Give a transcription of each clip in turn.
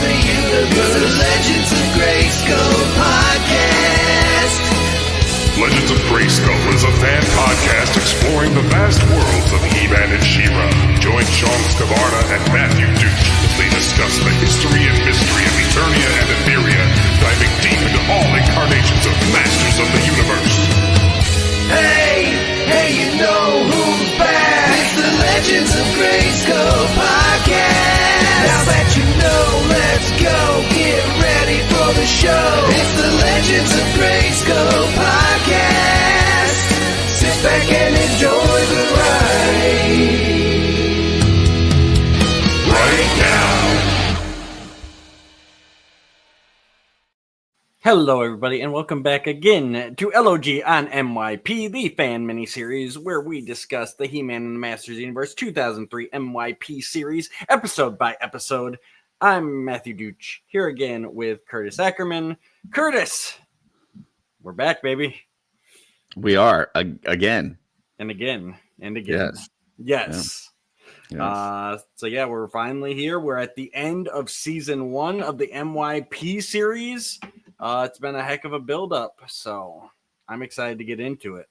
the universe. The Legends of Grayskull podcast. Legends of Grayskull is a fan podcast exploring the vast worlds of He-Man and She-Ra. Join Sean Scavarna and Matthew Duke as they discuss the history and mystery of Eternia and Etheria, diving deep into all incarnations of Masters of the Universe. Hey, you know who's back? It's the Legends of Grayskull podcast. Now that you know, let's go. Get ready for the show. It's the Legends of Grayskull podcast. Sit back and enjoy the ride. Right now. Hello, everybody, and welcome back again to L.O.G on MYP, the fan miniseries where we discuss the He-Man and the Masters of the Universe 2003 MYP series, episode by episode. I'm Matthew Dooch, here again with Curtis Ackerman. Curtis, we're back, baby. We are, again. And again, and again. Yes. So yeah, we're finally here. We're at the end of season 1 of the MYP series. It's been a heck of a build-up, so I'm excited to get into it.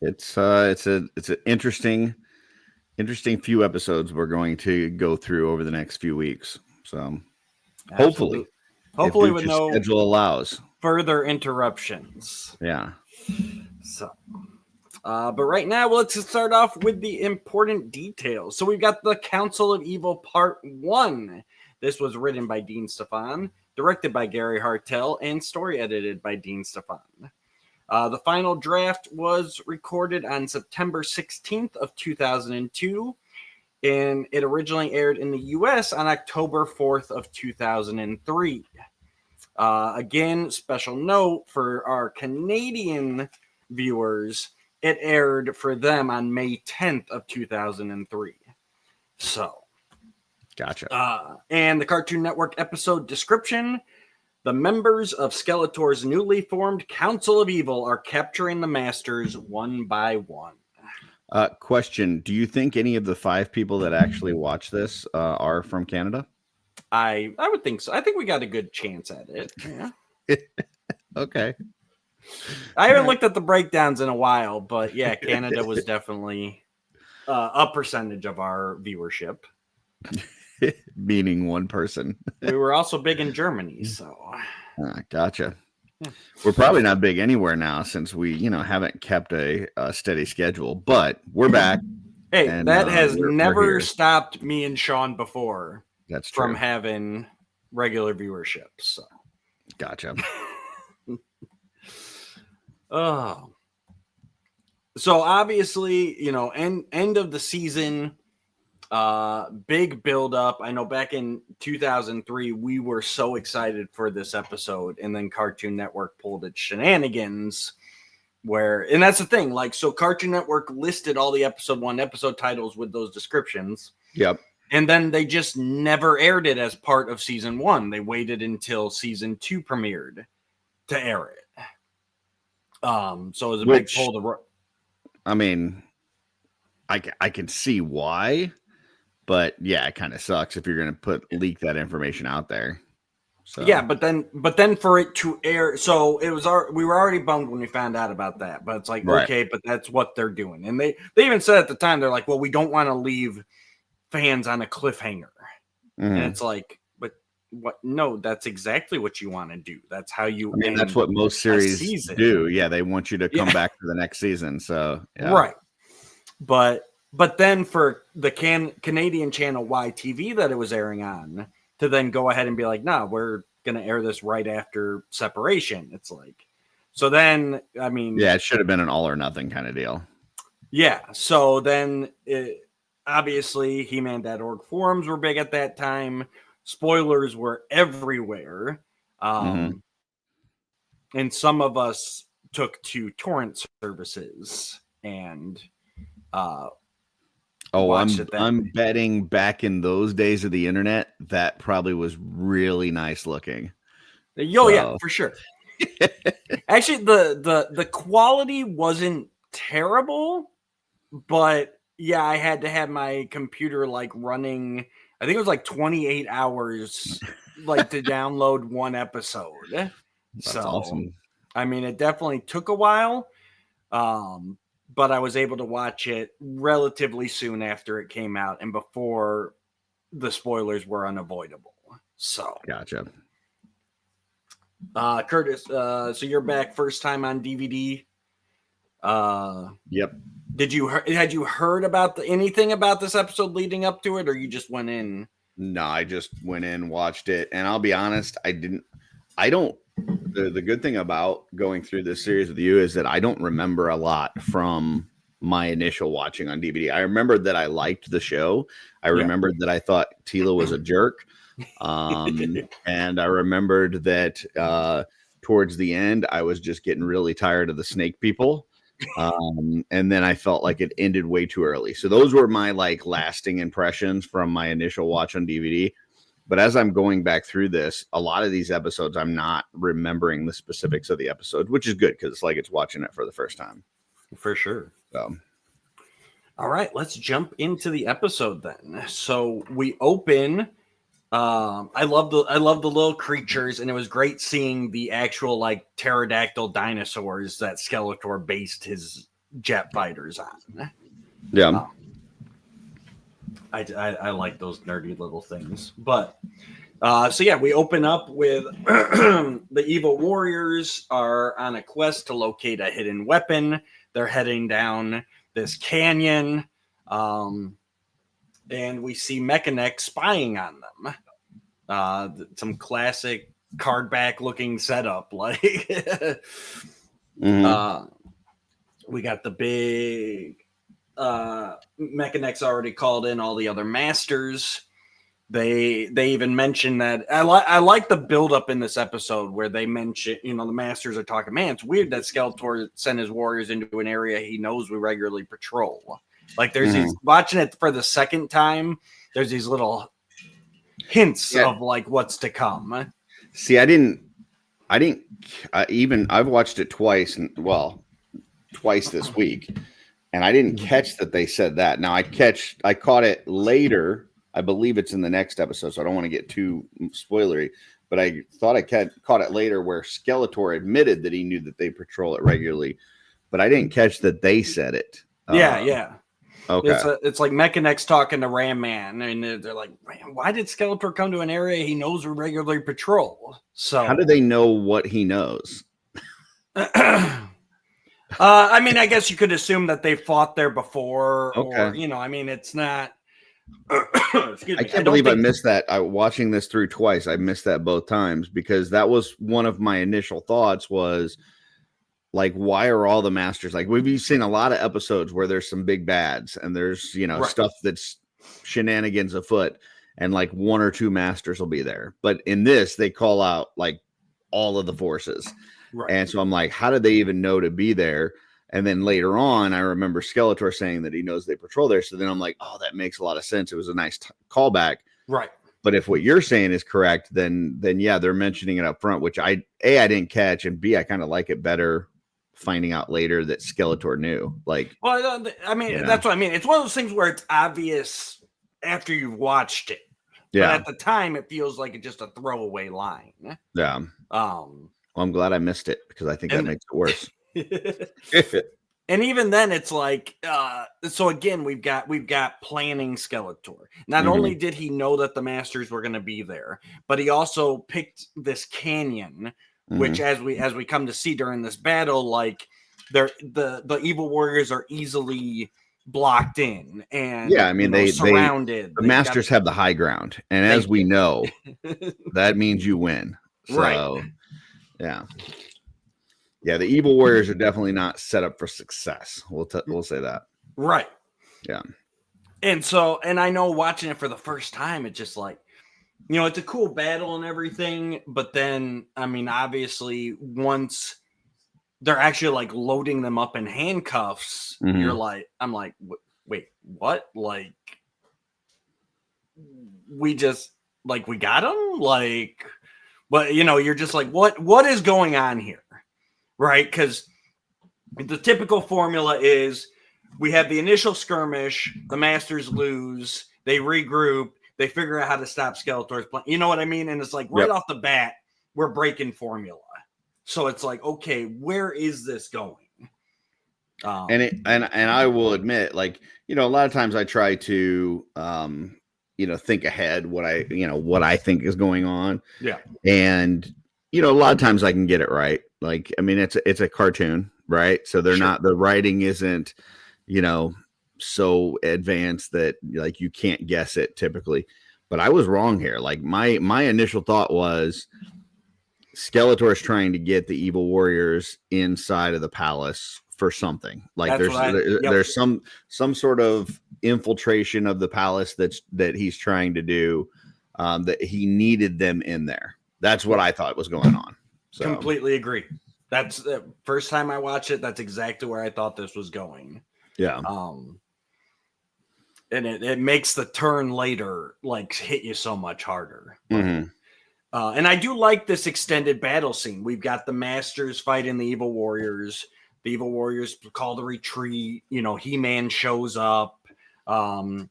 It's an interesting few episodes we're going to go through over the next few weeks. So hopefully with no schedule allows further interruptions. Yeah. So, but right now, let's start off with the important details. So we've got the Council of Evil Part 1. This was written by Dean Stefan, directed by Gary Hartel, and story edited by Dean Stefan. The final draft was recorded on September 16th of 2002, and it originally aired in the U.S. on October 4th of 2003. Again, special note for our Canadian viewers, it aired for them on May 10th of 2003. So, gotcha. And the Cartoon Network episode description: the members of Skeletor's newly formed Council of Evil are capturing the Masters one by one. Question: do you think any of the 5 people that actually watch this are from Canada? I would think so. I think we got a good chance at it. Yeah. Okay. I haven't looked at the breakdowns in a while, but yeah, Canada was definitely a percentage of our viewership. Meaning one person. We were also big in Germany, so. Gotcha. Yeah. We're probably not big anywhere now since we, haven't kept a steady schedule, but we're back. Hey, and, that has we're never here. Stopped me and Sean before. That's true. From having regular viewership. So, gotcha. Oh. So obviously, end of the season, big build up. I know back in 2003, we were so excited for this episode, and then Cartoon Network pulled its shenanigans and that's the thing, so Cartoon Network listed all the episode 1 episode titles with those descriptions. Yep. And then they just never aired it as part of season 1. They waited until season 2 premiered to air it. So it was a big pull to. I mean, I can see why, but yeah, it kind of sucks if you're going to leak that information out there. So. Yeah, but then for it to air, so it was we were already bummed when we found out about that. But it's like, right. Okay, but that's what they're doing, and they even said at the time, they're like, well, we don't want to leave fans on a cliffhanger. And it's like, but what? No, that's exactly what you want to do. That's how you. That's what most series do. Yeah, they want you to come back for the next season. So yeah. Right, but then for the Canadian channel YTV that it was airing on, to then go ahead and be like, nah, we're gonna air this right after separation. It's like, so then yeah, it should have been an all or nothing kind of deal. Yeah. So then obviously, He-Man.org forums were big at that time. Spoilers were everywhere. And some of us took to torrent services and I'm betting back in those days of the internet, that probably was really nice looking. Yeah, for sure. Actually, the quality wasn't terrible, but Yeah, I had to have my computer like running. I think it was like 28 hours, like to download one episode. That's awesome. I mean, it definitely took a while, but I was able to watch it relatively soon after it came out and before the spoilers were unavoidable. So, gotcha. Curtis, so you're back first time on DVD. Yep. Had you heard about anything about this episode leading up to it, or you just went in? No, I just went in, watched it, and I'll be honest, the good thing about going through this series with you is that I don't remember a lot from my initial watching on DVD. I remembered that I liked the show. I remembered that I thought Tila was a jerk. And I remembered that towards the end, I was just getting really tired of the snake people. And then I felt like it ended way too early. So those were my like lasting impressions from my initial watch on DVD. But as I'm going back through this, a lot of these episodes, I'm not remembering the specifics of the episode, which is good because it's like it's watching it for the first time. For sure. So. All right, let's jump into the episode then. So we open. I love the little creatures, and it was great seeing the actual like pterodactyl dinosaurs that Skeletor based his jet fighters on. Yeah. I like those nerdy little things. But so yeah, we open up with the evil warriors are on a quest to locate a hidden weapon. They're heading down this canyon. And we see Mechanic spying on them. Some classic card back looking setup. Like we got the big Mechanic's already called in all the other masters. They even mentioned that I like the build up in this episode where they mention, the masters are talking, man, it's weird that Skeletor sent his warriors into an area he knows we regularly patrol. Like there's these, watching it for the second time, there's these little hints of like what's to come. See, I've watched it twice this week, and I didn't catch that they said that. Now I caught it later. I believe it's in the next episode, so I don't want to get too spoilery, but I thought I caught it later where Skeletor admitted that he knew that they patrol it regularly, but I didn't catch that they said it. Yeah. Okay. It's like Mechanic's talking to Ram Man, and they're like, why did Skeletor come to an area he knows we regularly patrol? So how do they know what he knows? I mean, I guess you could assume that they fought there before, or it's not. I can't believe I missed that. Watching this through twice, I missed that both times because that was one of my initial thoughts was like, why are all the masters like we've seen a lot of episodes where there's some big bads and there's stuff that's shenanigans afoot and like one or two masters will be there, but in this they call out like all of the forces, and so I'm like, how did they even know to be there? And then later on, I remember Skeletor saying that he knows they patrol there. So then I'm like, oh, that makes a lot of sense. It was a nice callback. Right. But if what you're saying is correct, then yeah, they're mentioning it up front, which I didn't catch. And B, I kind of like it better finding out later that Skeletor knew. Like, well, I mean, that's what I mean. It's one of those things where it's obvious after you've watched it. Yeah. But at the time, it feels like it's just a throwaway line. Yeah. Well, I'm glad I missed it because I think that makes it worse. And even then it's like so again we've got planning Skeletor. Not only did he know that the masters were going to be there, but he also picked this canyon, which as we come to see during this battle, like the evil warriors are easily blocked in, and I mean they surrounded. The masters have the high ground, and as we know, that means you win. So yeah, the evil warriors are definitely not set up for success. We'll say that. Right. Yeah. And I know watching it for the first time, it's just like, it's a cool battle and everything. But then, I mean, obviously, once they're actually like loading them up in handcuffs, you're like, I'm like, wait, what? Like, we got them? Like, but you're just like, what is going on here? Right, because the typical formula is we have the initial skirmish, the Masters lose, they regroup, they figure out how to stop Skeletor's plan. You know what I mean? And it's like right off the bat, we're breaking formula. So it's like, okay, where is this going? And I will admit, like, a lot of times I try to think ahead what I think is going on. Yeah. And a lot of times I can get it right. Like, I mean, it's a cartoon, right? So they're not, the writing isn't, so advanced that like you can't guess it typically. But I was wrong here. Like my initial thought was Skeletor's trying to get the evil warriors inside of the palace for something. Like there's some sort of infiltration of the palace that he's trying to do, that he needed them in there. That's what I thought was going on. So. Completely agree. That's the first time I watched it. That's exactly where I thought this was going. Yeah. And it makes the turn later like hit you so much harder. Mm-hmm. And I do like this extended battle scene. We've got the Masters fighting the Evil Warriors. The Evil Warriors call the retreat. He-Man shows up, and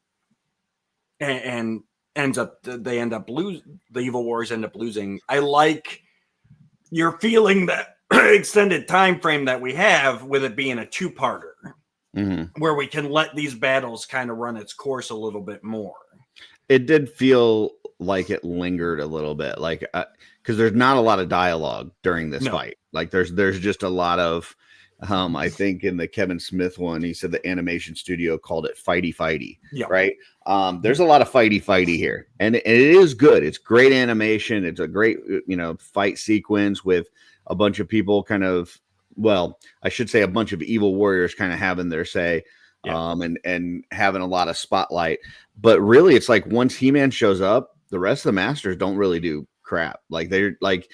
the Evil Warriors end up losing. I like your feeling that extended time frame that we have with it being a two-parter, where we can let these battles kind of run its course a little bit more. It did feel like it lingered a little bit, like because there's not a lot of dialogue during this fight. Like there's just a lot of I think in the Kevin Smith one, he said the animation studio called it fighty, right? There's a lot of fighty here, and it is good. It's great animation. It's a great fight sequence with a bunch of people kind of, well, I should say a bunch of evil warriors kind of having their say. And having a lot of spotlight, but really it's like once He-Man shows up, the rest of the Masters don't really do crap. Like they're like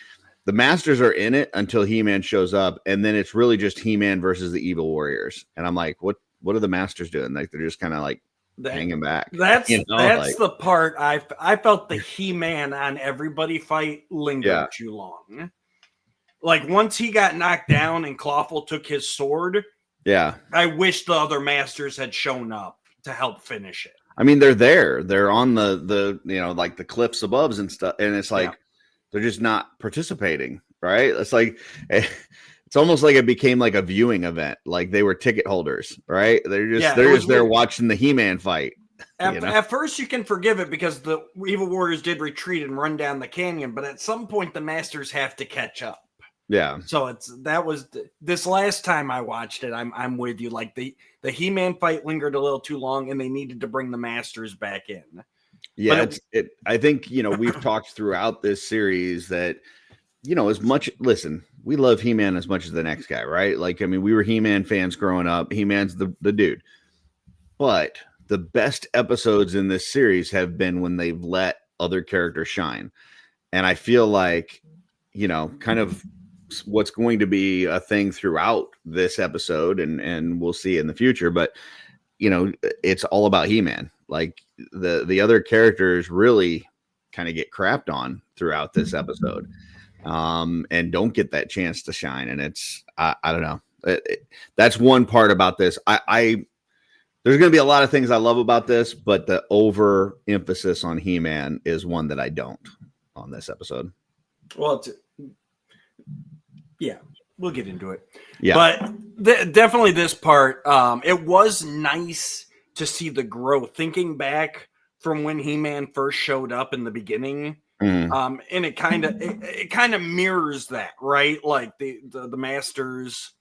the Masters are in it until He-Man shows up, and then it's really just He-Man versus the evil warriors. And I'm like, what are the Masters doing? Like they're just kind of like hanging back. That's the part I felt the He-Man on everybody fight lingered too long. Like once he got knocked down and Clawful took his sword. Yeah. I wish the other Masters had shown up to help finish it. I mean, they're there. They're on the like the cliffs above and stuff. And it's like, they're just not participating, right? It's like, it's almost like it became like a viewing event. Like they were ticket holders, right? They're just there watching the He-Man fight. At first you can forgive it because the Evil Warriors did retreat and run down the canyon. But at some point the Masters have to catch up. Yeah. So this last time I watched it, I'm with you. Like the He-Man fight lingered a little too long, and they needed to bring the Masters back in. Yeah, I think we've talked throughout this series that as much. Listen, we love He-Man as much as the next guy, right? Like, I mean, we were He-Man fans growing up. He-Man's the dude, but the best episodes in this series have been when they've let other characters shine, and I feel like kind of what's going to be a thing throughout this episode and we'll see in the future, but it's all about He-Man. Like the other characters really kind of get crapped on throughout this episode, and don't get that chance to shine. And it's I don't know, that's one part about this. There's going to be a lot of things I love about this, but the over emphasis on He-Man is one that I don't on this episode. Well, yeah, we'll get into it. Yeah, but definitely this part, it was nice to see the growth. Thinking back from when He-Man first showed up in the beginning, and it kind of mirrors that, right? Like the Masters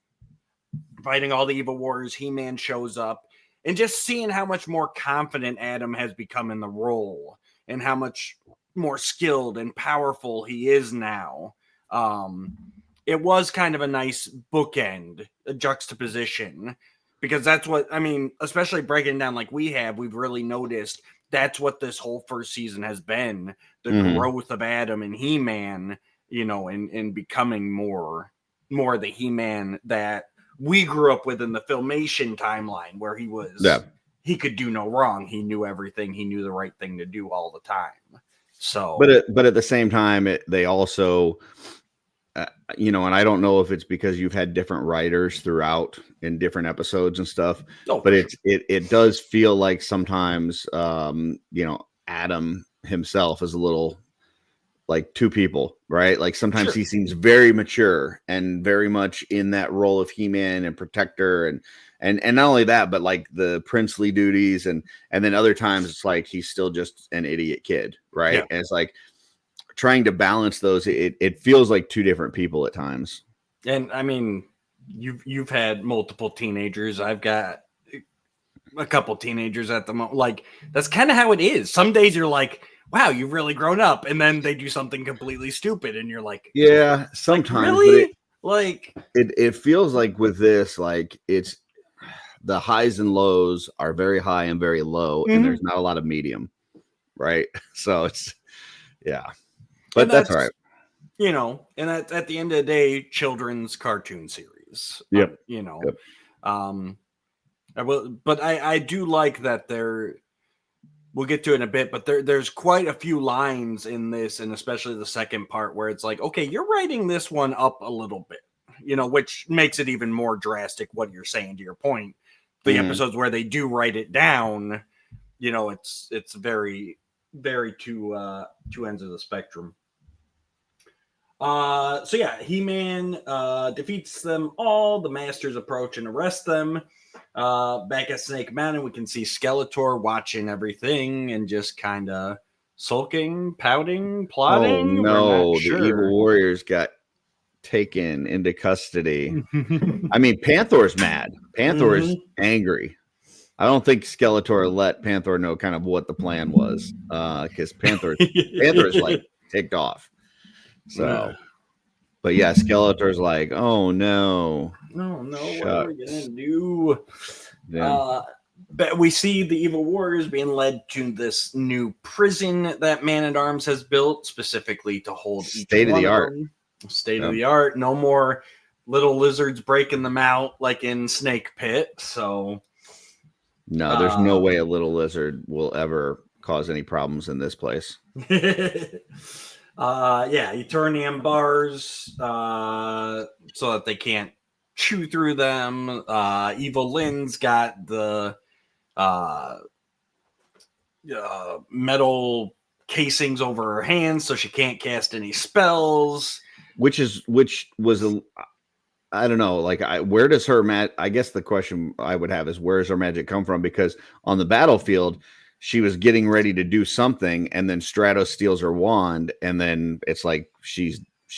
fighting all the evil warriors, He-Man shows up, and just seeing how much more confident Adam has become in the role, and how much more skilled and powerful he is now. It was kind of a nice bookend, a juxtaposition, because that's what, I mean, especially breaking down like we've really noticed that's what this whole first season has been, the growth of Adam and He-Man, and becoming more the He-Man that we grew up with in the Filmation timeline, where he could do no wrong. He knew everything. He knew the right thing to do all the time. So, but at the same time, they also and I don't know if it's because you've had different writers throughout in different episodes and stuff, but it does feel like sometimes, Adam himself is a little like two people, right? Like sometimes he seems very mature and very much in that role of He-Man and protector and not only that, but like the princely duties and then other times it's like he's still just an idiot kid, right? Yeah. And it's like trying to balance those. It feels like two different people at times. And I mean, you've had multiple teenagers. I've got a couple teenagers at the moment. Like that's kind of how it is. Some days you're like, wow, you've really grown up, and then they do something completely stupid, and you're like, yeah, sometimes, like, really? But it feels like with this, like it's the highs and lows are very high and very low, and there's not a lot of medium, right? So it's but that's all right. And at the end of the day, children's cartoon series. Yep. But I do like that we'll get to it in a bit, but there's quite a few lines in this, and especially the second part where it's like, okay, you're writing this one up a little bit, which makes it even more drastic what you're saying to your point. The episodes where they do write it down, it's very, very two ends of the spectrum. He-Man defeats them all. The Masters approach and arrest them. Back at Snake Mountain, we can see Skeletor watching everything and just kind of sulking, pouting, plotting. Oh no, the evil warriors got taken into custody. I mean, Panther's mad. Panther is angry. I don't think Skeletor let Panther know kind of what the plan was, because Panther is like ticked off. So, but yeah, Skeletor's like, oh no, what are we gonna do? Yeah. But we see the evil warriors being led to this new prison that Man-at-Arms has built specifically to hold state of the art. State of the art. No more little lizards breaking them out like in Snake Pit. So no, there's no way a little lizard will ever cause any problems in this place. Eternium bars so that they can't chew through them. Evil Lynn's got the metal casings over her hands so she can't cast any spells. Which was I don't know, like where does her I guess the question I would have is where does her magic come from? Because on the battlefield she was getting ready to do something, and then Stratos steals her wand, and then it's like she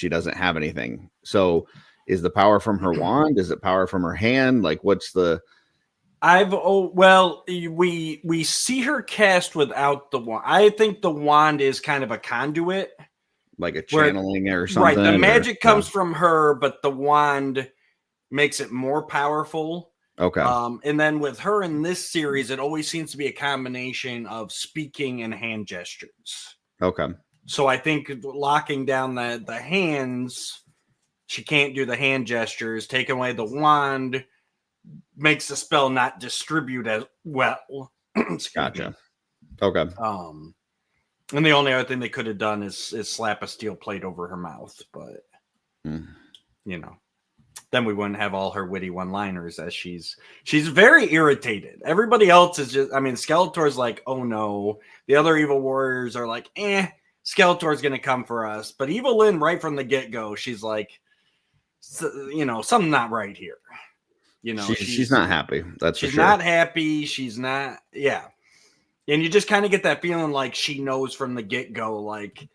doesn't have anything. So is the power from her wand? Is it power from her hand? Like what's the we see her cast without the wand. I think the wand is kind of a conduit. Like a channeling or something. Right. The magic comes from her, but the wand makes it more powerful. Okay. And then with her in this series, it always seems to be a combination of speaking and hand gestures. Okay. So I think locking down the hands, she can't do the hand gestures. Taking away the wand makes the spell not distribute as well. Gotcha. Okay. And the only other thing they could have done is slap a steel plate over her mouth, but then we wouldn't have all her witty one-liners as she's very irritated. Everybody else is just, Skeletor's like, oh no. The other evil warriors are like, Skeletor's going to come for us. But Evil Lynn, right from the get-go, she's like, something not right here. She's not happy. That's for sure. She's not happy. She's not, And you just kind of get that feeling like she knows from the get-go, like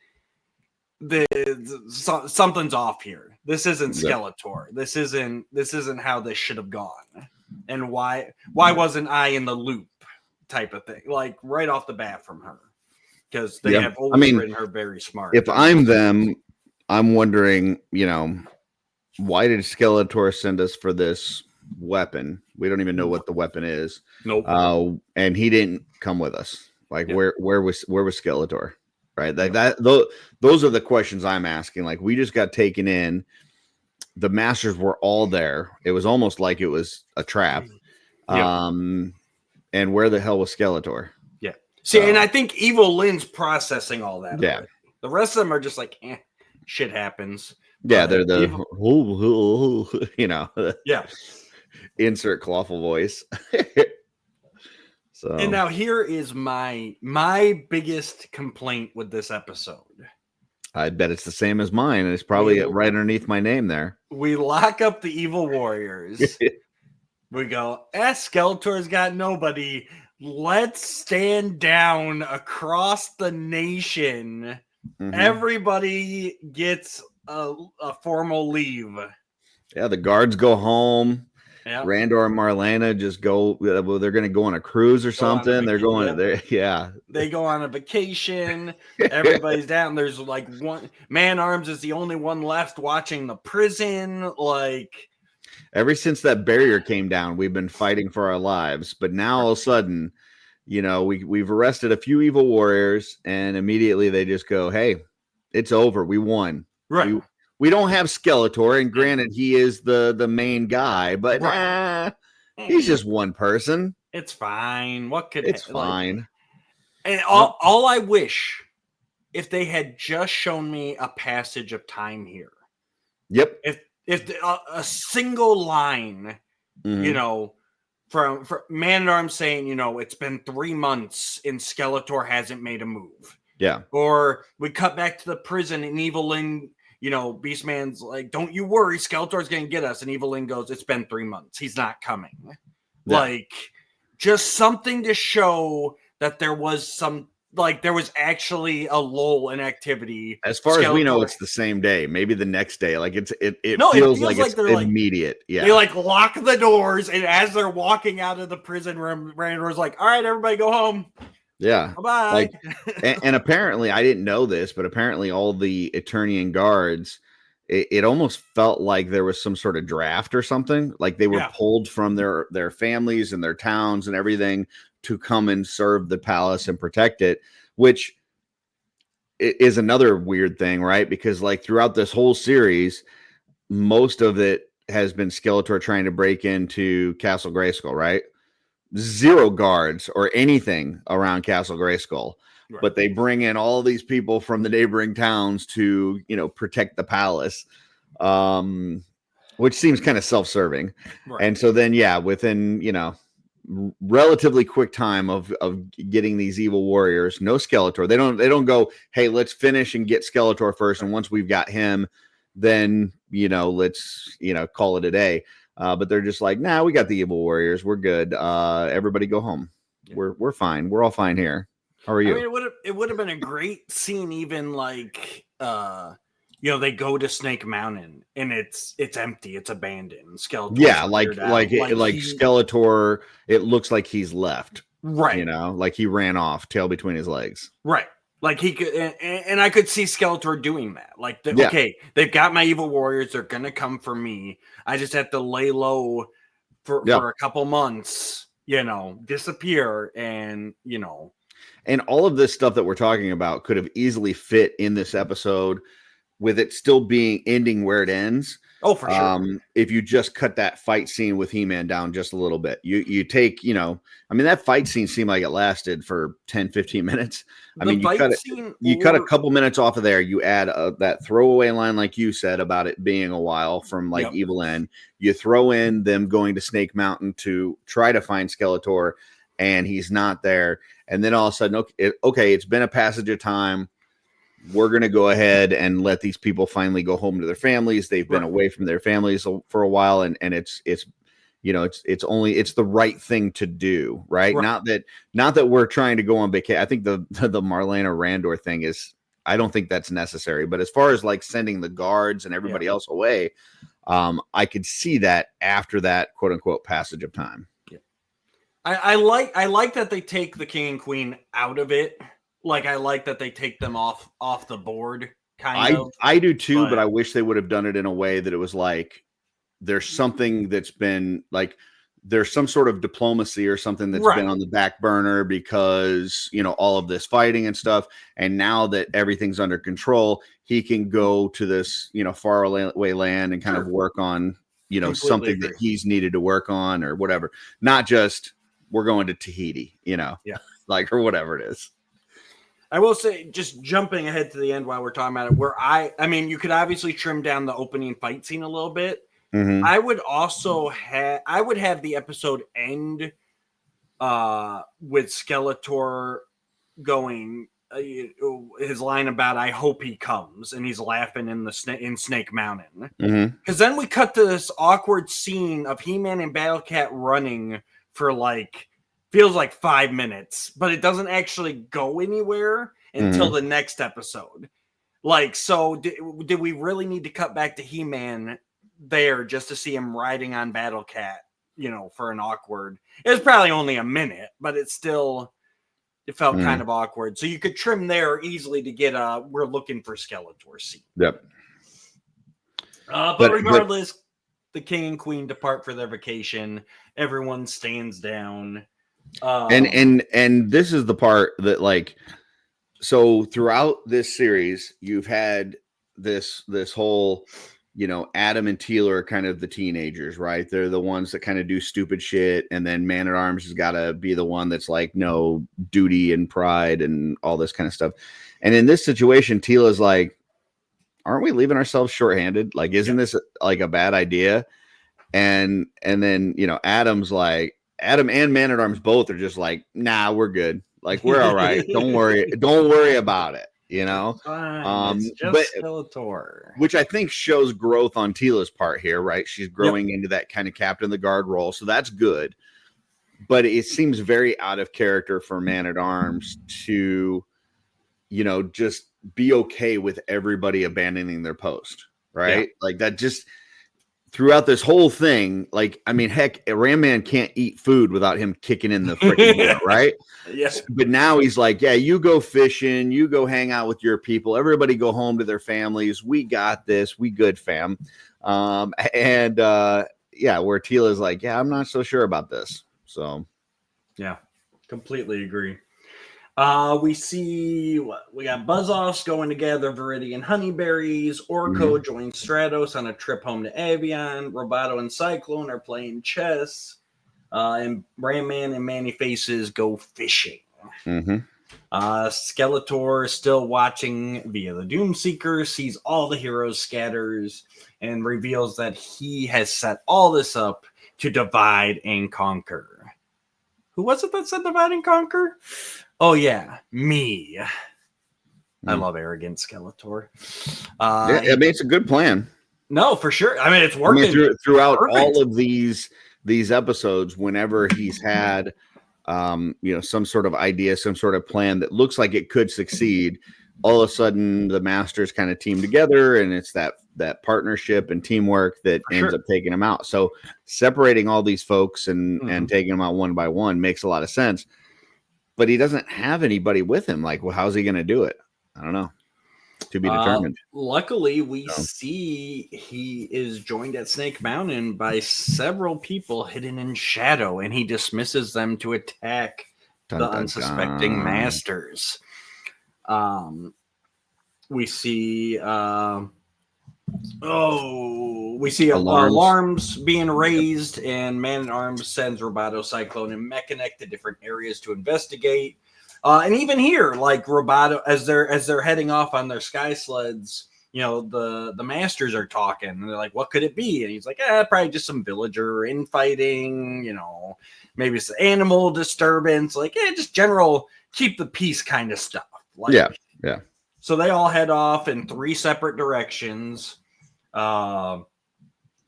something's off here. This isn't Skeletor. This isn't how this should have gone. And why wasn't I in the loop type of thing? Like right off the bat from her. Because they have always written her very smart. If I'm them, I'm wondering, why did Skeletor send us for this weapon? We don't even know what the weapon is. Nope. And he didn't come with us. Like where was Skeletor? Right. Like those are the questions I'm asking. Like we just got taken in. The Masters were all there. It was almost like it was a trap. And where the hell was Skeletor? Yeah. See, and I think Evil Lynn's processing all that. Yeah. Already. The rest of them are just like, shit happens. Yeah, they're the yeah. insert clawful voice. So, and now here is my biggest complaint with this episode. I bet it's the same as mine, and it's probably right underneath my name there. We lock up the evil warriors. We go, Skeletor's got nobody. Let's stand down across the nation. Mm-hmm. Everybody gets a formal leave. Yeah, the guards go home. Yep. Randor and Marlena just go. Well, they're going to go on a cruise or something. They're going there. Yeah, they go on a vacation. Everybody's down. There's like one Man-Arms is the only one left watching the prison. Like ever since that barrier came down, we've been fighting for our lives. But now all of a sudden, we've arrested a few evil warriors, and immediately they just go, "Hey, it's over. We won." Right. We don't have Skeletor, and granted, he is the main guy, but he's just one person. It's fine. It's fine. And all I wish, if they had just shown me a passage of time here. Yep. If a single line, from Man-at-Arms saying, it's been 3 months and Skeletor hasn't made a move. Yeah. Or we cut back to the prison and Evelyn, Beastman's like, don't you worry, Skeletor's going to get us. And Evelyn goes, it's been 3 months. He's not coming. Yeah. Like, just something to show that there was there was actually a lull in activity. As far as we know, it's the same day, maybe the next day. Like it feels like it's immediate. Yeah. They lock the doors, and as they're walking out of the prison room, Randor's like, all right, everybody go home. Yeah. Bye-bye. And apparently, I didn't know this, but apparently all the Eternian guards, it almost felt like there was some sort of draft or something. Like they were pulled from their families and their towns and everything to come and serve the palace and protect it, which is another weird thing, right? Because throughout this whole series, most of it has been Skeletor trying to break into Castle Grayskull, right? Zero guards or anything around Castle Grayskull, right. But they bring in all these people from the neighboring towns to, protect the palace, which seems kind of self-serving. Right. And so then, within, relatively quick time of getting these evil warriors, no Skeletor. They don't go, hey, let's finish and get Skeletor first. And once we've got him, then, let's, call it a day. But they're just like, nah, we got the evil warriors. We're good. Everybody go home. Yeah. We're fine. We're all fine here. How are you? I mean, it would have been a great scene, even they go to Snake Mountain and it's empty, it's abandoned. Skeletor. Yeah, like Skeletor, it looks like he's left. Right. Like he ran off, tail between his legs. Right. Like he could, and I could see Skeletor doing that. Like, okay, they've got my evil warriors. They're gonna come for me. I just have to lay low for a couple months. Disappear, and And all of this stuff that we're talking about could have easily fit in this episode, with it still ending where it ends. Oh, for sure. If you just cut that fight scene with He-Man down just a little bit, you take, that fight scene seemed like it lasted for 10, 15 minutes. You cut a couple minutes off of there. You add that throwaway line, like you said, about it being a while from Evil End. You throw in them going to Snake Mountain to try to find Skeletor, and he's not there. And then all of a sudden, okay, it's been a passage of time. We're going to go ahead and let these people finally go home to their families. They've been away from their families for a while. And it's the right thing to do. Right. Not that we're trying to go on vacation. I think the Marlena Randor thing I don't think that's necessary, but as far as sending the guards and everybody else away, I could see that after that quote unquote passage of time. Yeah. I like that they take the king and queen out of it. I like that they take them off the board, kind of. I do too, but I wish they would have done it in a way that it was there's something that's been there's some sort of diplomacy or something that's been on the back burner because, all of this fighting and stuff. And now that everything's under control, he can go to this, far away land and kind of work on, something that he's needed to work on or whatever. Not just we're going to Tahiti, or whatever it is. I will say, just jumping ahead to the end while we're talking about it, where I mean, you could obviously trim down the opening fight scene a little bit. Mm-hmm. I would also have the episode end with Skeletor going his line about "I hope he comes," and he's laughing in Snake Mountain. Because then we cut to this awkward scene of He-Man and Battle Cat running for feels like 5 minutes, but it doesn't actually go anywhere until the next episode. So did we really need to cut back to He-Man there just to see him riding on Battle Cat? For an awkward. It was probably only a minute, but it felt kind of awkward. So you could trim there easily to get we're looking for Skeletor scene. Yep. But regardless, the king and queen depart for their vacation. Everyone stands down. And this is the part that so throughout this series, you've had this whole, Adam and Teela are kind of the teenagers, right? They're the ones that kind of do stupid shit. And then Man-at-Arms has got to be the one that's no duty and pride and all this kind of stuff. And in this situation, Teela's like, aren't we leaving ourselves shorthanded? Isn't this a bad idea? And then, Adam's like, Adam and Man-at-Arms both are just like, nah, we're good. We're all right. Don't worry about it. It's just Skeletor, which I think shows growth on Teela's part here, right? She's growing into that kind of captain of the guard role, so that's good. But it seems very out of character for Man-at-Arms to, just be okay with everybody abandoning their post, right? That just throughout this whole thing, heck, Ram Man can't eat food without him kicking in the freaking door, right? Yes. But now he's like, yeah, you go fishing, you go hang out with your people, everybody go home to their families. We got this. We good, fam. Where Teela's like, yeah, I'm not so sure about this. So, yeah, completely agree. We see we got Buzz-Offs going together, Viridian Honeyberries. Orko joins Stratos on a trip home to Avion. Roboto and Cyclone are playing chess. And Ram Man and Manny Faces go fishing. Skeletor still watching via the Doomseeker, sees all the heroes scatters, and reveals that he has set all this up to divide and conquer. Who was it that said divide and conquer? Oh, yeah, me. I love arrogant Skeletor. It's a good plan. No, for sure. I mean, it's working. Throughout all of these episodes, whenever he's had, some sort of idea, some sort of plan that looks like it could succeed, all of a sudden the masters kind of team together, and it's that partnership and teamwork that ends up taking him out. So separating all these folks and taking them out one by one makes a lot of sense. But he doesn't have anybody with him. How's he going to do it? I don't know. To be determined. Luckily, we see he is joined at Snake Mountain by several people hidden in shadow, and he dismisses them to attack the unsuspecting masters. We see alarms being raised, and Man-at-Arms sends Roboto, Cyclone, and Mechanic to different areas to investigate. And even here, Roboto, as they're heading off on their sky sleds, the masters are talking, and they're like, "What could it be?" And he's like, probably just some villager infighting, maybe it's animal disturbance, just general keep the peace kind of stuff. Yeah. So they all head off in 3 separate directions.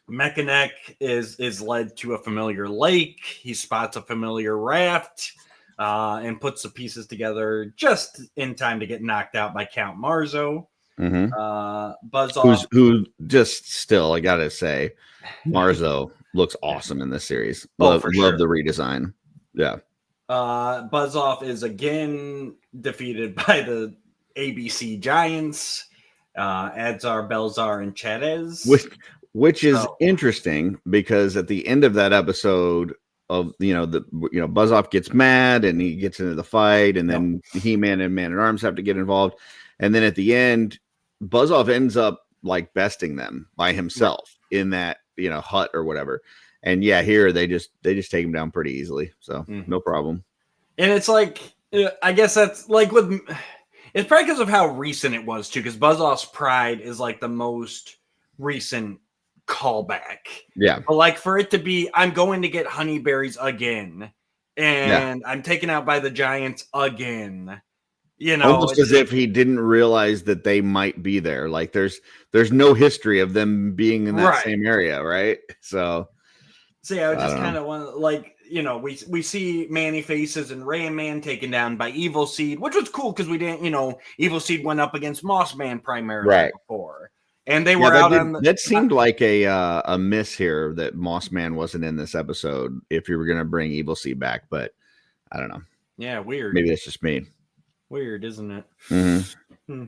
Mechanic is led to a familiar lake. He spots a familiar raft and puts the pieces together just in time to get knocked out by Count Marzo. Buzz-Off, who just still, I gotta say, Marzo looks awesome in this series. Love the redesign. Yeah. Buzz-Off is again defeated by the ABC Giants. Adzar, Belzar, and Chavez. Which is interesting because at the end of that episode of Buzz-Off gets mad and he gets into the fight, and then He-Man and Man-at-Arms have to get involved, and then at the end, Buzz-Off ends up besting them by himself in that hut or whatever. And here they just take him down pretty easily, so no problem. And it's I guess that's with. It's probably because of how recent it was too. Because Buzz-Off's Pride is like the most recent callback. Yeah. But like for it to be, I'm going to get honeyberries again, and I'm taken out by the giants again. You know, almost as if he didn't realize that they might be there. Like there's no history of them being in that same area, right? So yeah, I just kind of want like, you know, we see Manny Faces and Ram Man taken down by Evil Seed, which was cool because we didn't, you know, Evil Seed went up against Moss Man primarily before, and they were out on the. That seemed like a miss here that Moss Man wasn't in this episode. If you were going to bring Evil Seed back, but I don't know. Yeah, weird. Maybe that's just me. Weird, isn't it? Mm-hmm.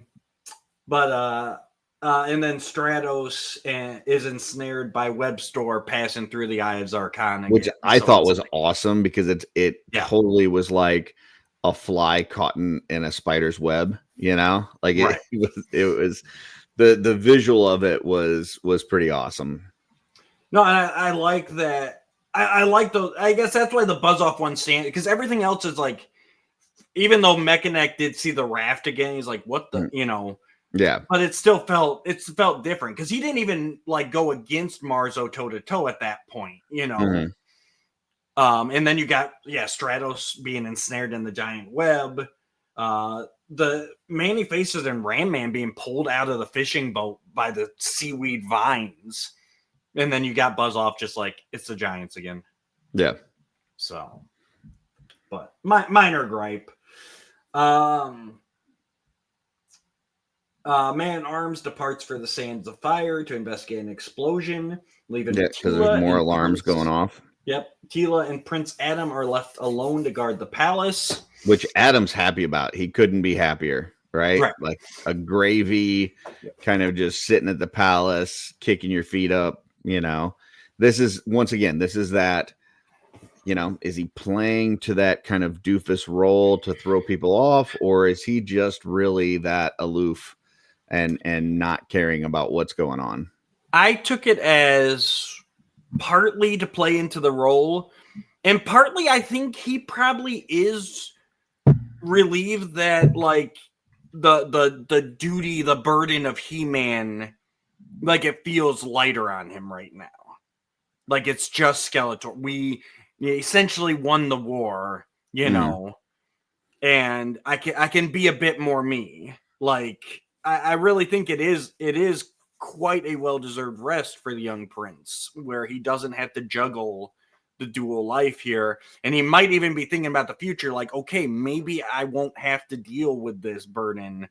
But and then Stratos is ensnared by Webstore passing through the Eye of Zarkon, which I thought was awesome because it totally was like a fly caught in a spider's web. You know, like it was the visual of it was pretty awesome. No, and I like that. I like those. I guess that's why the Buzz-Off one stands, because everything else is like. Even though Mechanic did see the raft again, he's like, "What the?" You know. Yeah. But it felt different because he didn't even like go against Marzo toe to toe at that point. You know. Mm-hmm. And then you got Stratos being ensnared in the giant web. The Manny Faces and Ram Man being pulled out of the fishing boat by the seaweed vines, and then you got Buzz-Off just like it's the Giants again. Yeah. So, but minor gripe. Man-at-Arms departs for the Sands of Fire to investigate an explosion, leaving because there's more alarms going off. Yep, Tila and Prince Adam are left alone to guard the palace, which Adam's happy about. He couldn't be happier, right? Like a gravy, kind of just sitting at the palace, kicking your feet up. You know, this is that. You know, is he playing to that kind of doofus role to throw people off, or is he just really that aloof and not caring about what's going on? I took it as partly to play into the role, and partly I think he probably is relieved that like the duty, the burden of He-Man, like it feels lighter on him right now. Like it's just Skeletor. We essentially won the war, you know, and I can be a bit more me. Like I really think it is quite a well-deserved rest for the young prince, where he doesn't have to juggle the dual life here, and he might even be thinking about the future, like, okay, maybe I won't have to deal with this burden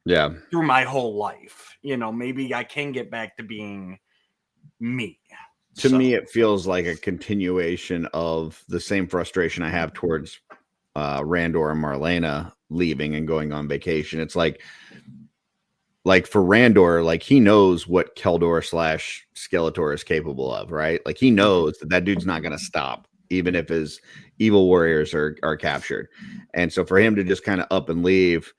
through my whole life. You know, maybe I can get back to being me. To me, it feels like a continuation of the same frustration I have towards Randor and Marlena leaving and going on vacation. It's like for Randor, like he knows what Keldor / Skeletor is capable of, right? Like he knows that dude's not going to stop, even if his evil warriors are captured. And so for him to just kind of up and leave,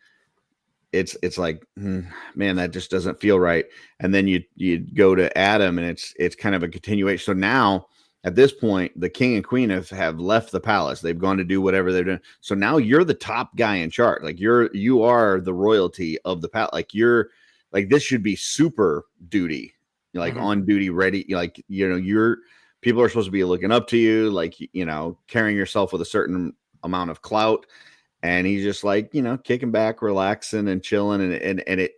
it's like, man, that just doesn't feel right. And then you go to Adam, and it's kind of a continuation. So now at this point, the king and queen have left the palace. They've gone to do whatever they're doing. So now you're the top guy in charge. Like you are the royalty of the palace. Like this should be super duty, like on duty, ready. Like, you know, people are supposed to be looking up to you, like, you know, carrying yourself with a certain amount of clout. And he's just like, you know, kicking back, relaxing and chilling. And it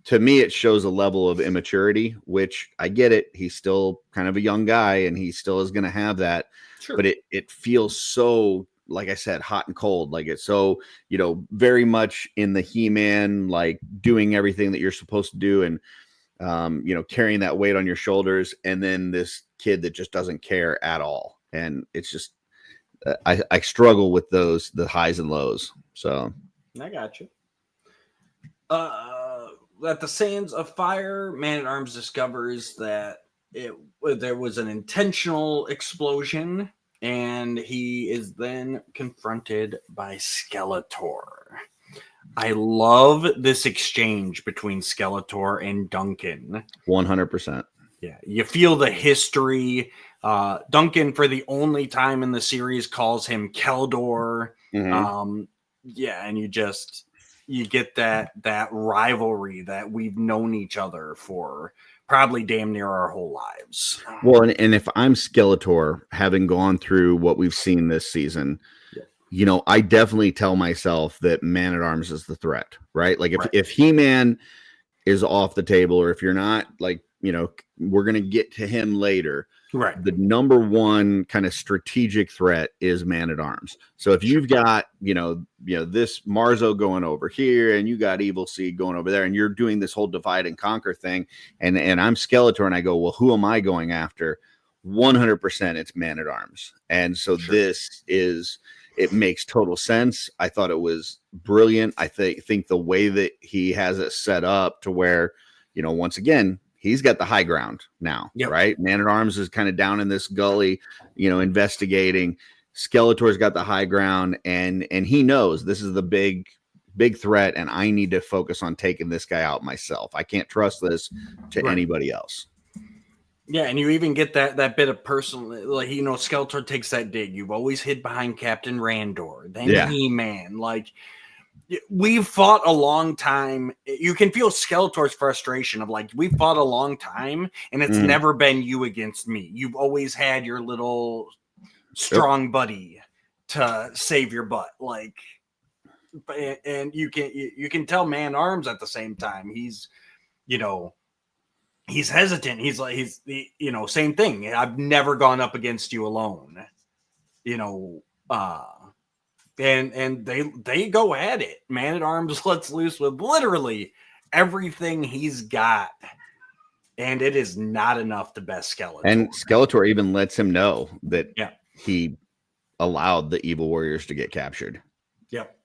to me, it shows a level of immaturity, which I get it. He's still kind of a young guy, and he still is going to have that. Sure. But it feels so, like I said, hot and cold. Like it's so, you know, very much in the He-Man, like doing everything that you're supposed to do. And, you know, carrying that weight on your shoulders. And then this kid that just doesn't care at all. And it's just, I struggle with the highs and lows. So I got you. At the Sands of Fire, Man-at-Arms discovers that there was an intentional explosion, and he is then confronted by Skeletor. I love this exchange between Skeletor and Duncan. 100%. Yeah, you feel the history. Duncan, for the only time in the series, calls him Keldor. Yeah, and you just you get that rivalry that we've known each other for probably damn near our whole lives. Well, and if I'm Skeletor, having gone through what we've seen this season, I definitely tell myself that Man-at-Arms is the threat, right? Like if He-Man is off the table, or if you're not, like, we're going to get to him later. Right. The number one kind of strategic threat is Man-at-Arms. So if you've got, this Marzo going over here, and you got Evil Seed going over there, and you're doing this whole divide and conquer thing, and I'm Skeletor, and I go, well, who am I going after? 100% it's Man-at-Arms. And so it makes total sense. I thought it was brilliant. I think the way that he has it set up to where, once again, he's got the high ground now, right? Man-at-Arms is kind of down in this gully, investigating. Skeletor's got the high ground, and he knows this is the big threat, and I need to focus on taking this guy out myself. I can't trust this to anybody else. Yeah, and you even get that bit of personal, like, Skeletor takes that dig. You've always hid behind Captain Randor, then He-Man. Like, we've fought a long time. You can feel Skeletor's frustration of, like, we've fought a long time, and it's never been you against me. You've always had your little strong buddy to save your butt. Like, and you can tell Man-Arms at the same time. He's, he's hesitant. He's like, same thing. I've never gone up against you alone, and they go at it. Man-at-Arms lets loose with literally everything he's got, and it is not enough to best Skeletor. And Skeletor even lets him know that he allowed the evil warriors to get captured. Yep.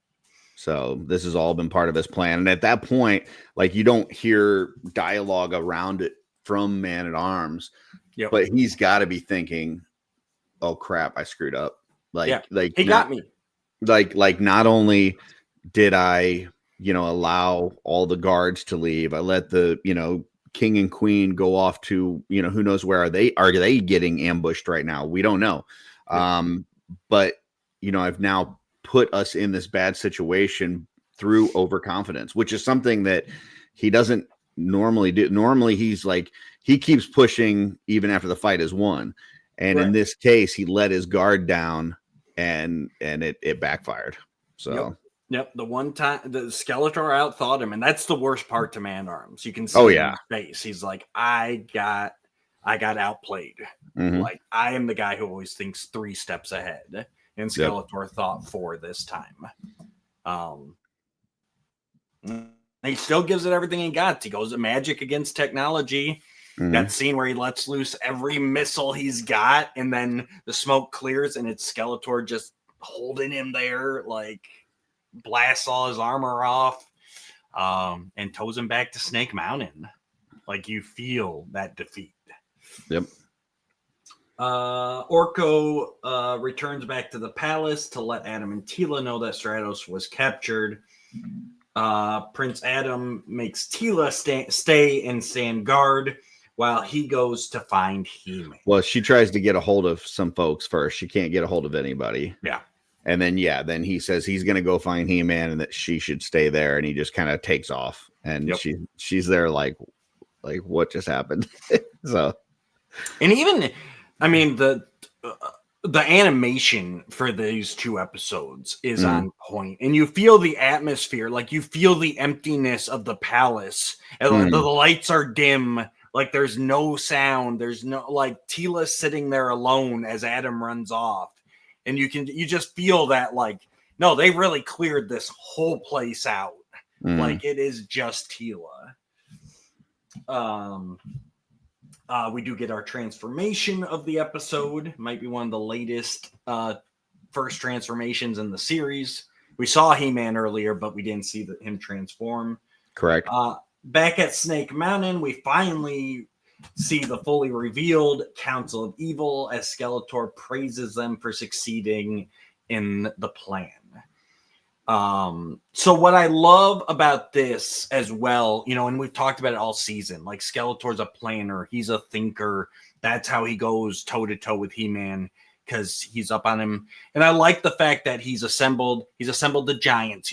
So this has all been part of his plan. And at that point, like, you don't hear dialogue around it from Man-at-Arms, but he's got to be thinking, oh crap, I screwed up. Like he got me. Like not only did I, allow all the guards to leave, I let the, king and queen go off to, who knows where. Are they getting ambushed right now? We don't know. But, I've now put us in this bad situation through overconfidence, which is something that he doesn't normally do. Normally he's like, he keeps pushing even after the fight is won. And in this case, he let his guard down, and it backfired. So Yep. The one time the Skeletor outthought him, and that's the worst part to Man-Arms. You can see in his face. He's like, I got outplayed. Like, I am the guy who always thinks 3 steps ahead. And Skeletor thought 4 this time. He still gives it everything he got. He goes to magic against technology. That scene where he lets loose every missile he's got, and then the smoke clears, and it's Skeletor just holding him there, like, blasts all his armor off, and tows him back to Snake Mountain. Like, you feel that defeat. Yep. Orko returns back to the palace to let Adam and Teela know that Stratos was captured. Prince Adam makes Teela stay and stand guard while he goes to find He-Man. Well, she tries to get a hold of some folks first. She can't get a hold of anybody. Yeah. And then, then he says he's going to go find He-Man and that she should stay there. And he just kind of takes off. And she's there like what just happened? So, and even, I mean, the animation for these 2 episodes is on point, and you feel the atmosphere, like you feel the emptiness of the palace, and the lights are dim, like there's no sound, there's no, like, Teela sitting there alone as Adam runs off, and you just feel that, like, no, they really cleared this whole place out. Like, it is just Teela. We do get our transformation of the episode. Might be one of the latest first transformations in the series. We saw He-Man earlier, but we didn't see him transform. Correct. Back at Snake Mountain, we finally see the fully revealed Council of Evil as Skeletor praises them for succeeding in the plan. So what I love about this as well, and we've talked about it all season, like, Skeletor's a planner, he's a thinker. That's how he goes toe to toe with He-Man, because he's up on him. And I like the fact that he's assembled the giants.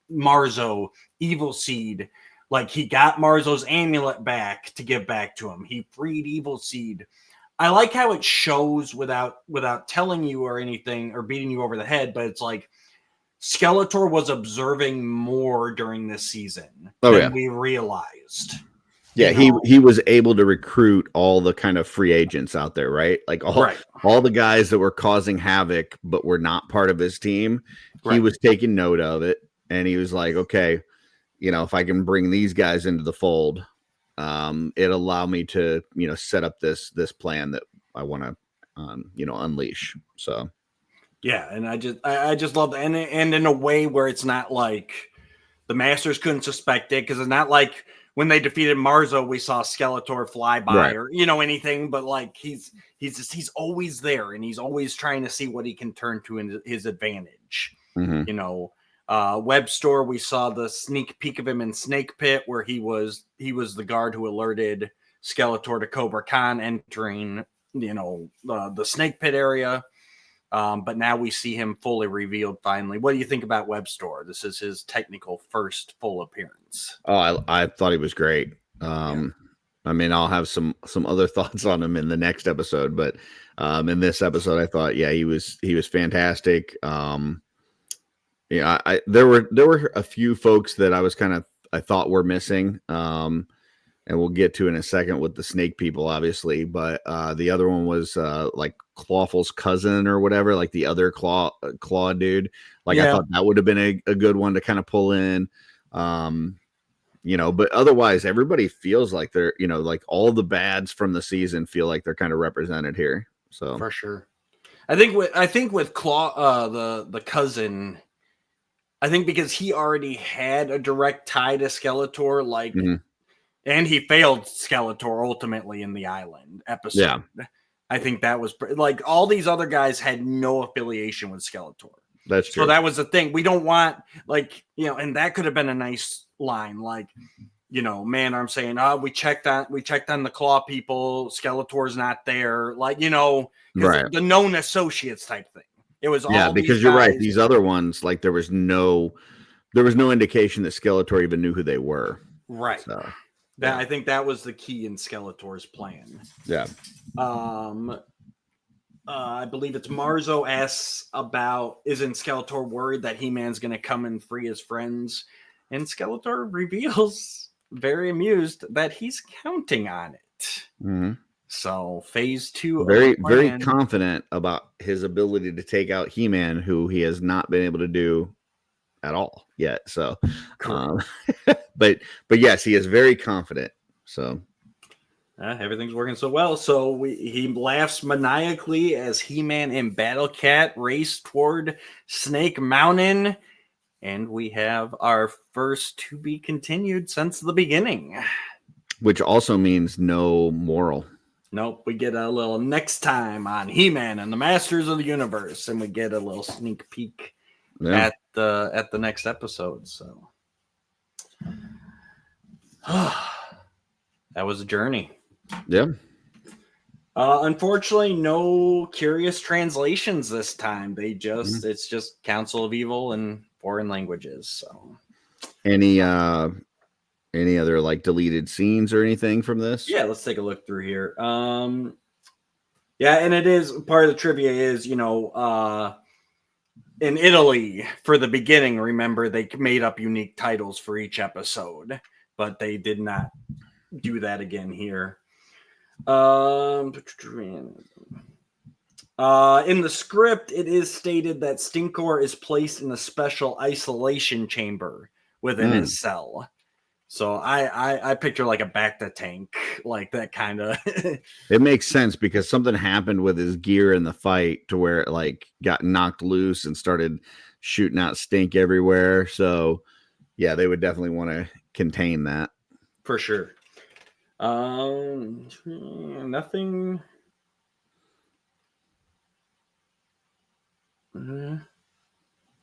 Marzo Evil Seed. Like, he got Marzo's amulet back to give back to him. He freed Evil Seed. I like how it shows without telling you or anything or beating you over the head, but it's like Skeletor was observing more during this season than we realized. Yeah, he was able to recruit all the kind of free agents out there, right? Like all the guys that were causing havoc but were not part of his team. He was taking note of it, and he was like, okay, if I can bring these guys into the fold, it allow me to, set up this plan that I want to, unleash. So, yeah, and I just love that, and in a way where it's not like the Masters couldn't suspect it, because it's not like when they defeated Marzo, we saw Skeletor fly by or anything, but like he's always there, and he's always trying to see what he can turn to in his advantage. Web Store, we saw the sneak peek of him in Snake Pit, where he was the guard who alerted Skeletor to Cobra Khan entering the Snake Pit area. But now we see him fully revealed finally. What do you think about Web Store? This is his technical first full appearance. Oh, I thought he was great. I mean, I'll have some other thoughts on him in the next episode, but in this episode, I thought, he was fantastic. There were a few folks that I thought were missing. And we'll get to in a second with the snake people, obviously. But the other one was like Clawful's cousin or whatever, like the other claw dude. Like, I thought that would have been a good one to kind of pull in. But otherwise, everybody feels like they're, like all the bads from the season feel like they're kind of represented here. So for sure, I think with Claw, the cousin, I think because he already had a direct tie to Skeletor, like. And he failed Skeletor ultimately in the island episode. Yeah. I think that was like all these other guys had no affiliation with Skeletor. That's true. So that was the thing. We don't want and that could have been a nice line. Like, man, I'm saying, we checked on the Claw people. Skeletor's not there. Like, the known associates type thing. It was all because you're right. These other ones, like there was no indication that Skeletor even knew who they were. Right. So. I think that was the key in Skeletor's plan. Yeah. I believe it's Marzo asks isn't Skeletor worried that He-Man's going to come and free his friends? And Skeletor reveals, very amused, that he's counting on it. Mm-hmm. So phase 2. Very confident about his ability to take out He-Man, who he has not been able to do at all yet. So, but yes, he is very confident. So everything's working so well. So he laughs maniacally as He-Man and Battle Cat race toward Snake Mountain, and we have our first to be continued since the beginning. Which also means no moral. Nope, we get a little next time on He-Man and the Masters of the Universe, and we get a little sneak peek at the next episode. So that was a journey. Yeah. Unfortunately, no curious translations this time. They just it's just Council of Evil in foreign languages. So any other like deleted scenes or anything from this? Yeah, let's take a look through here. And it is part of the trivia is, in Italy, for the beginning, remember, they made up unique titles for each episode, but they did not do that again here. In the script, it is stated that Stinkor is placed in a special isolation chamber within his cell. So I picture like a Bacta tank, like that kind of. It makes sense because something happened with his gear in the fight to where it like got knocked loose and started shooting out stink everywhere. So yeah, they would definitely want to contain that for sure. Nothing.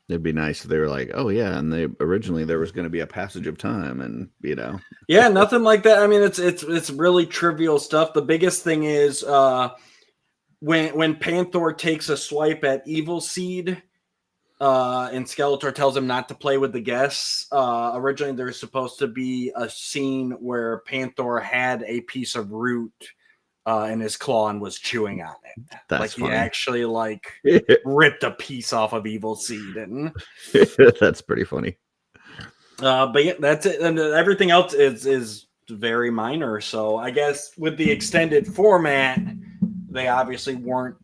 It'd be nice if they were like, oh yeah, and originally there was going to be a passage of time, and Yeah, nothing like that. I mean, it's really trivial stuff. The biggest thing is when Panther takes a swipe at Evil Seed, and Skeletor tells him not to play with the guests. Originally, there's supposed to be a scene where Panther had a piece of root in his claw and was chewing on it. That's he funny. actually ripped a piece off of Evil Seed. And that's pretty funny. But yeah, that's it. And everything else is very minor. So I guess with the extended format, they obviously weren't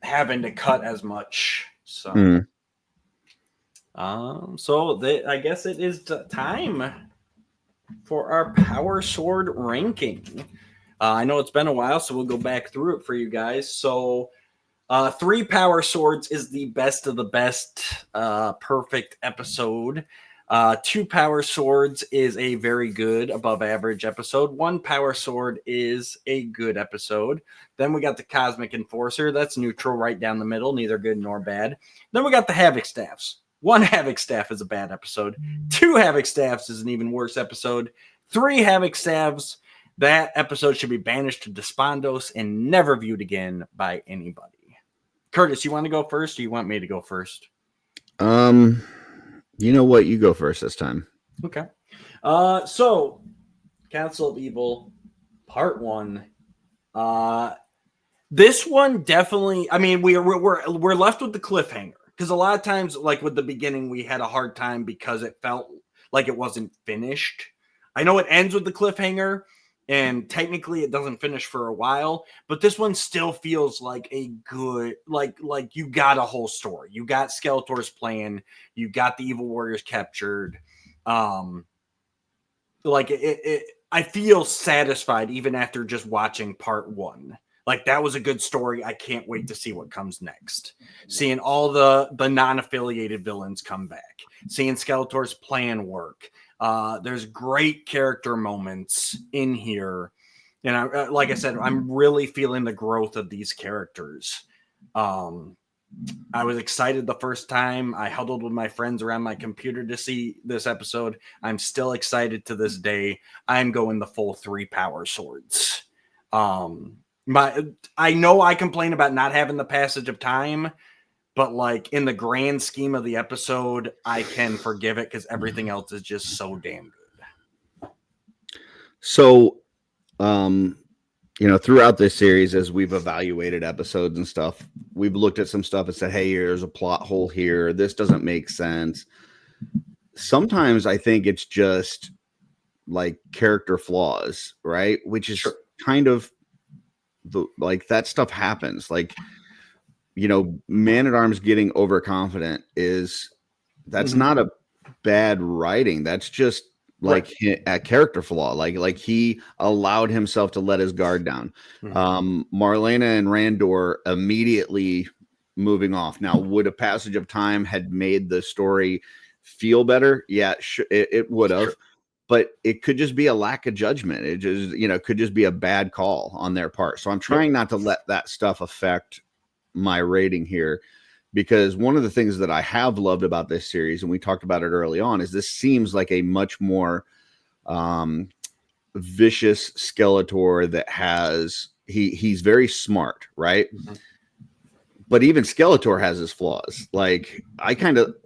having to cut as much. So, I guess it is time for our Power Sword ranking. I know it's been a while, so we'll go back through it for you guys. So, 3 Power Swords is the best of the best, perfect episode. 2 Power Swords is a very good, above average episode. 1 Power Sword is a good episode. Then we got the Cosmic Enforcer. That's neutral, right down the middle, neither good nor bad. Then we got the Havoc Staffs. 1 Havoc Staff is a bad episode. 2 Havoc Staffs is an even worse episode. 3 Havoc Staffs, that episode should be banished to Despondos and never viewed again by anybody. Curtis, you want to go first, or you want me to go first? You know what? You go first this time. Okay. So Council of Evil, Part 1. This one definitely. I mean, we're left with the cliffhanger because a lot of times, like with the beginning, we had a hard time because it felt like it wasn't finished. I know it ends with the cliffhanger, and technically it doesn't finish for a while, but this one still feels like a good, like you got a whole story. You got Skeletor's plan. You got the Evil Warriors captured. I feel satisfied even after just watching Part 1. Like, that was a good story. I can't wait to see what comes next. Seeing all the non-affiliated villains come back. Seeing Skeletor's plan work. There's great character moments in here. And like I said, I'm really feeling the growth of these characters. I was excited the first time. I huddled with my friends around my computer to see this episode. I'm still excited to this day. I'm going the full 3 Power Swords. I know I complain about not having the passage of time, but like in the grand scheme of the episode, I can forgive it because everything else is just so damn good. So, throughout this series, as we've evaluated episodes and stuff, we've looked at some stuff and said, hey, there's a plot hole here. This doesn't make sense. Sometimes I think it's just like character flaws, right? Which is kind of that stuff happens. Like, Man-at-Arms getting overconfident that's not a bad writing. That's just a character flaw. Like he allowed himself to let his guard down. Marlena and Randor immediately moving off. Now, would a passage of time had made the story feel better? Yeah, it would have. Sure. But it could just be a lack of judgment. It just, could just be a bad call on their part. So I'm trying not to let that stuff affect my rating here, because one of the things that I have loved about this series, and we talked about it early on, is this seems like a much more vicious Skeletor that has, he's very smart, right? Mm-hmm. But even Skeletor has his flaws. Like, I kind of,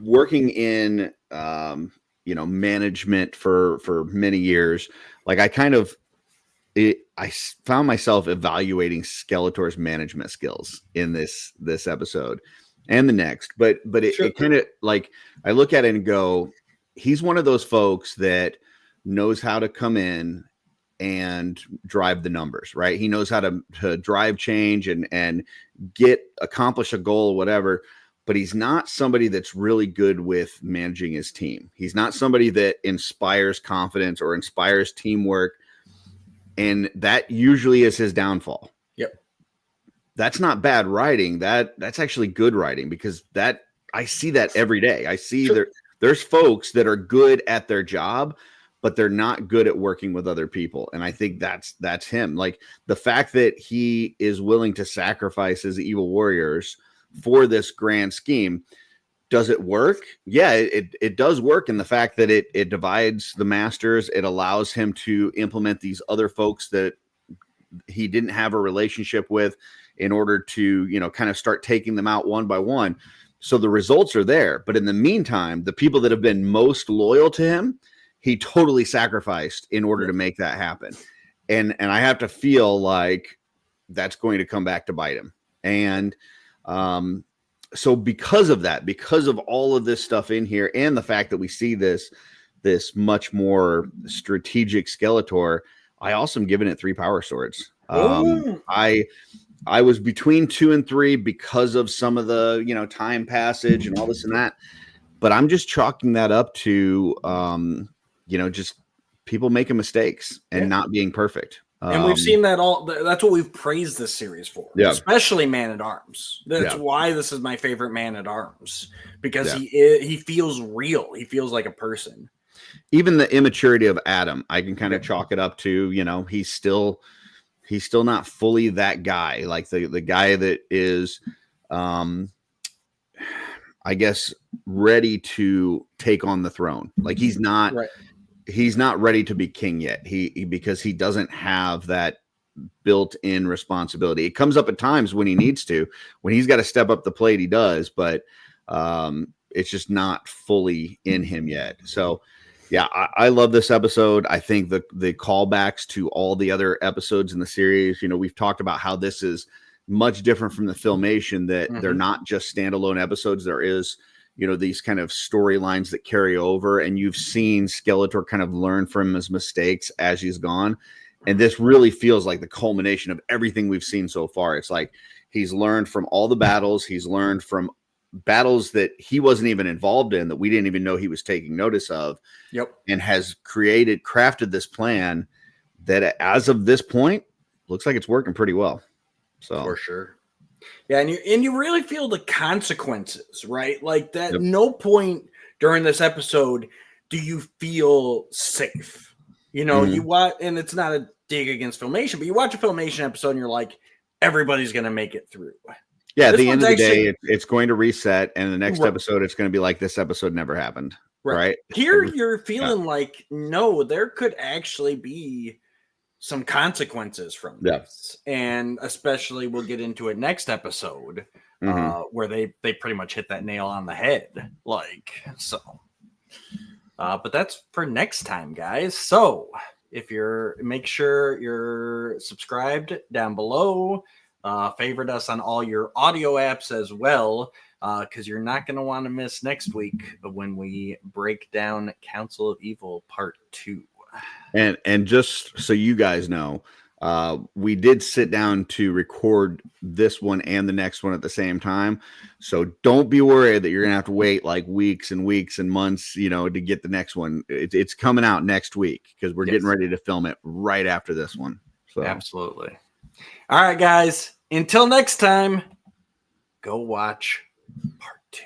working in management for many years, like I found myself evaluating Skeletor's management skills in this episode and the next, but it kind of, like, I look at it and go, he's one of those folks that knows how to come in and drive the numbers, right? He knows how to drive change and accomplish a goal or whatever. But he's not somebody that's really good with managing his team. He's not somebody that inspires confidence or inspires teamwork. And that usually is his downfall. Yep. That's not bad writing. That's actually good writing, because I see that every day. I see there's folks that are good at their job, but they're not good at working with other people. And I think that's him. Like, the fact that he is willing to sacrifice his evil warriors for this grand scheme, does it work? Yeah, it does work in the fact that it divides the masters. It allows him to implement these other folks that he didn't have a relationship with in order to, kind of start taking them out one by one. So the results are there. But in the meantime, the people that have been most loyal to him, he totally sacrificed in order to make that happen. And I have to feel like that's going to come back to bite him. And so because of that, because of all of this stuff in here, and the fact that we see this much more strategic Skeletor, I also am giving it 3 power swords. I was between 2 and 3 because of some of the, time passage and all this and that, but I'm just chalking that up to, just people making mistakes and not being perfect. And we've seen that that's what we've praised this series for, especially Man-at-Arms. That's why this is my favorite Man-at-Arms, because he feels real. He feels like a person. Even the immaturity of Adam, I can kind of chalk it up to, he's still not fully that guy, like the guy that is, I guess, ready to take on the throne. Like he's not ready to be king yet. Because he doesn't have that built-in responsibility. It comes up at times when he needs to, when he's got to step up the plate, he does, but it's just not fully in him yet. So yeah, I love this episode. I think the callbacks to all the other episodes in the series, we've talked about how this is much different from the Filmation, that they're not just standalone episodes. There is, these kind of storylines that carry over, and you've seen Skeletor kind of learn from his mistakes as he's gone. And this really feels like the culmination of everything we've seen so far. It's like he's learned from all the battles. He's learned from battles that he wasn't even involved in, that we didn't even know he was taking notice of. And has crafted this plan that as of this point looks like it's working pretty well. So for sure. Yeah, and you really feel the consequences, right? Like that no point during this episode do you feel safe. You watch, and it's not a dig against Filmation, but you watch a Filmation episode and you're like, everybody's gonna make it through. Yeah, at the end of the day, it's going to reset, and the next episode, it's going to be like this episode never happened. Right? Here, you're feeling like, no, there could actually be some consequences from this. And especially, we'll get into it next episode, where they pretty much hit that nail on the head. But that's for next time, guys. So make sure you're subscribed down below. Favorite us on all your audio apps as well, because you're not going to want to miss next week when we break down Council of Evil Part 2. And just so you guys know, we did sit down to record this one and the next one at the same time. So don't be worried that you're going to have to wait like weeks and weeks and months, to get the next one. It's coming out next week because we're getting ready to film it right after this one. So absolutely. All right, guys. Until next time, go watch Part 2.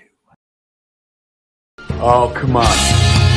Oh, come on.